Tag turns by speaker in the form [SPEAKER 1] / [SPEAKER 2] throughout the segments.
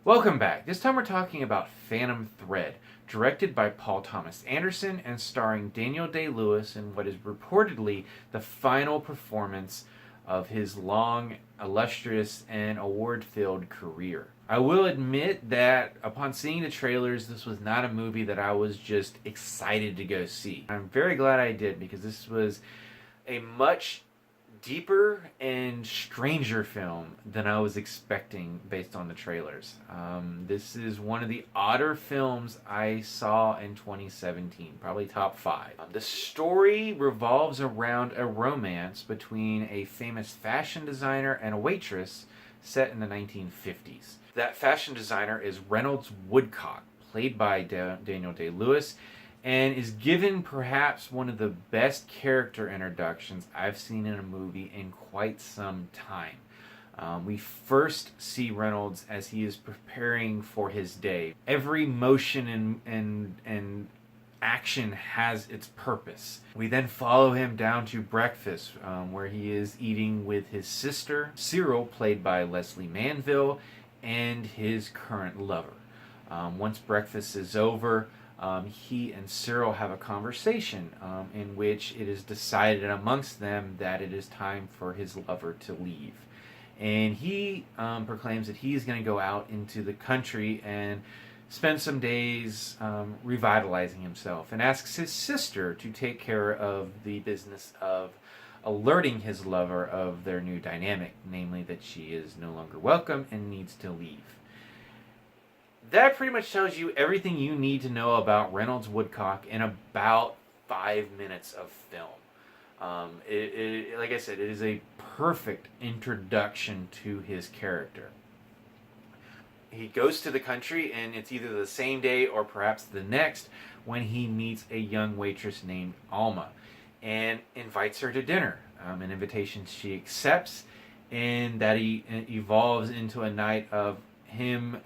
[SPEAKER 1] Welcome back. This time we're talking about Phantom Thread, directed by Paul Thomas Anderson and starring Daniel Day-Lewis in what is reportedly the final performance of his long, illustrious, and award-filled career. I will admit that upon seeing the trailers, this was not a movie that I was just excited to go see. I'm very glad I did because this was a much deeper and stranger film than I was expecting based on the trailers. This is one of the odder films I saw in 2017, probably top 5. The story revolves around a romance between a famous fashion designer and a waitress set in the 1950s. That fashion designer is Reynolds Woodcock, played by Daniel Day-Lewis, and is given perhaps one of the best character introductions I've seen in a movie in quite some time. We first see Reynolds as he is preparing for his day. Every motion and action has its purpose. We then follow him down to breakfast, where he is eating with his sister, Cyril, played by Lesley Manville, and his current lover. Once breakfast is over, he and Cyril have a conversation in which it is decided amongst them that it is time for his lover to leave. And he proclaims that he's going to go out into the country and spend some days revitalizing himself, and asks his sister to take care of the business of alerting his lover of their new dynamic, namely that she is no longer welcome and needs to leave. That pretty much tells you everything you need to know about Reynolds Woodcock in about 5 minutes of film. Like I said, it is a perfect introduction to his character. He goes to the country, and it's either the same day or perhaps the next when he meets a young waitress named Alma and invites her to dinner. An invitation she accepts, and that evolves into a night of him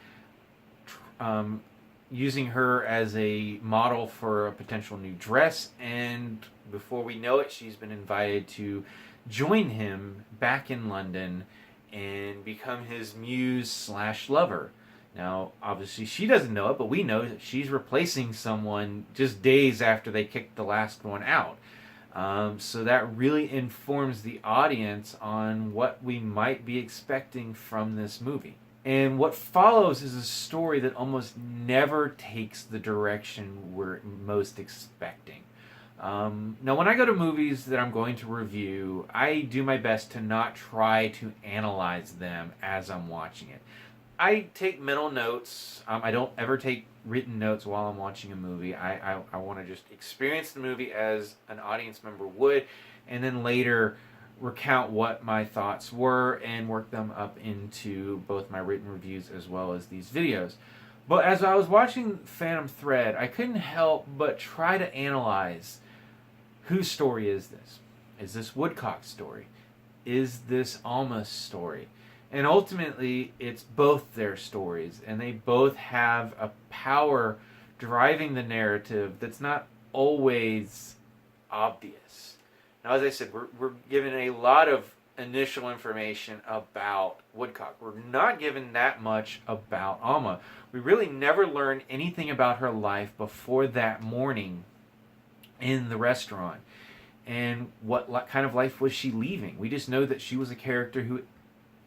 [SPEAKER 1] using her as a model for a potential new dress, and before we know it, she's been invited to join him back in London and become his muse slash lover. Now, obviously, she doesn't know it, but we know that she's replacing someone just days after they kicked the last one out. So that really informs the audience on what we might be expecting from this movie. And what follows is a story that almost never takes the direction we're most expecting. Now, when I go to movies that I'm going to review, I do my best to not try to analyze them as I'm watching it. I take mental notes. I don't ever take written notes while I'm watching a movie. I want to just experience the movie as an audience member would, and then later recount what my thoughts were and work them up into both my written reviews as well as these videos. But as I was watching Phantom Thread, I couldn't help but try to analyze whose story is this? Is this Woodcock's story? Is this Alma's story? And ultimately, it's both their stories, and they both have a power driving the narrative that's not always obvious. Now, as I said, we're given a lot of initial information about Woodcock. We're not given that much about Alma. We really never learn anything about her life before that morning in the restaurant. And what kind of life was she leaving? We just know that she was a character who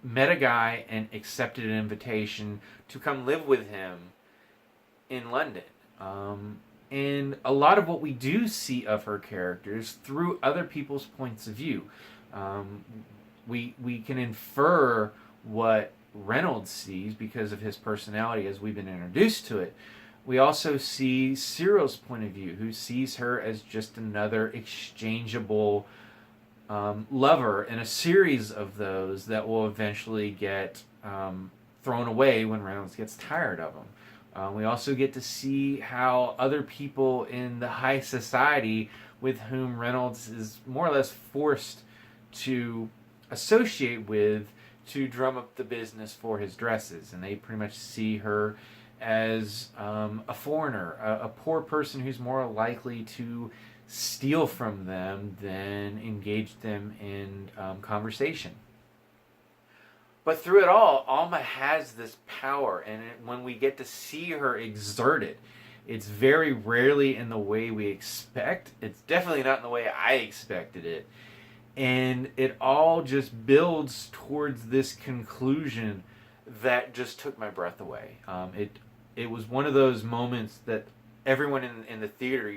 [SPEAKER 1] met a guy and accepted an invitation to come live with him in London. And a lot of what we do see of her character is through other people's points of view. We can infer what Reynolds sees because of his personality as we've been introduced to it. We also see Cyril's point of view, who sees her as just another exchangeable lover in a series of those that will eventually get thrown away when Reynolds gets tired of them. We also get to see how other people in the high society with whom Reynolds is more or less forced to associate with to drum up the business for his dresses. And they pretty much see her as a foreigner, a poor person who's more likely to steal from them than engage them in conversation. But through it all, Alma has this power, and when we get to see her exert it, it's very rarely in the way we expect. It's definitely not in the way I expected it. And it all just builds towards this conclusion that just took my breath away. It was one of those moments that everyone in the theater,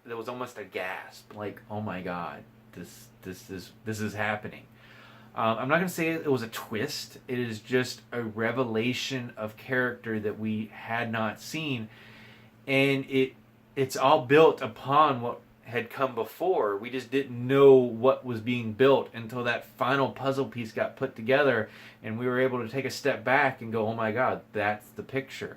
[SPEAKER 1] there was almost a gasp, like, oh my god, this is happening. I'm not going to say it was a twist. It is just a revelation of character that we had not seen, and it's all built upon what had come before. We just didn't know what was being built until that final puzzle piece got put together, and we were able to take a step back and go, oh my god, that's the picture.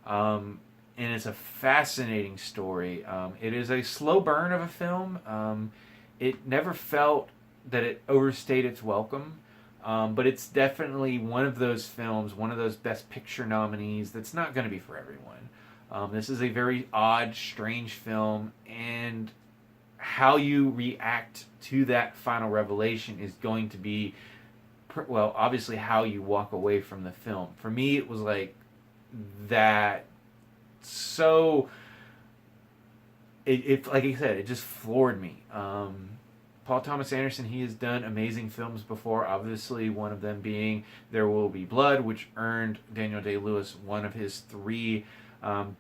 [SPEAKER 1] And it's a fascinating story. It is a slow burn of a film. It never felt that it overstayed its welcome, but it's definitely one of those films, one of those Best Picture nominees that's not going to be for everyone. This is a very odd, strange film, and how you react to that final revelation is going to be, well, obviously how you walk away from the film. For me, it was like that. So, like I said, it just floored me. Paul Thomas Anderson, he has done amazing films before, obviously one of them being There Will Be Blood, which earned Daniel Day-Lewis one of his 3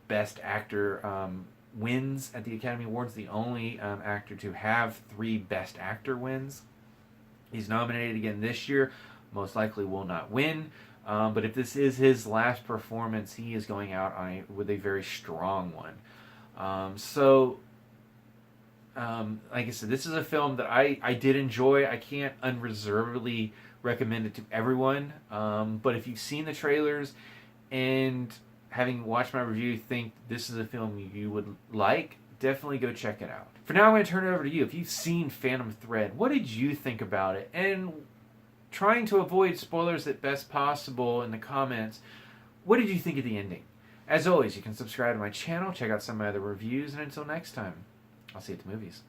[SPEAKER 1] Best Actor wins at the Academy Awards, the only actor to have 3 Best Actor wins. He's nominated again this year, most likely will not win, but if this is his last performance, he is going out with a very strong one. Like I said, this is a film that I did enjoy. I can't unreservedly recommend it to everyone, but if you've seen the trailers and having watched my review think this is a film you would like, definitely go check it out. For now, I'm going to turn it over to you. If you've seen Phantom Thread, what did you think about it? And trying to avoid spoilers at best possible in the comments, what did you think of the ending? As always, you can subscribe to my channel, check out some of my other reviews, and until next time, I'll see you at the movies.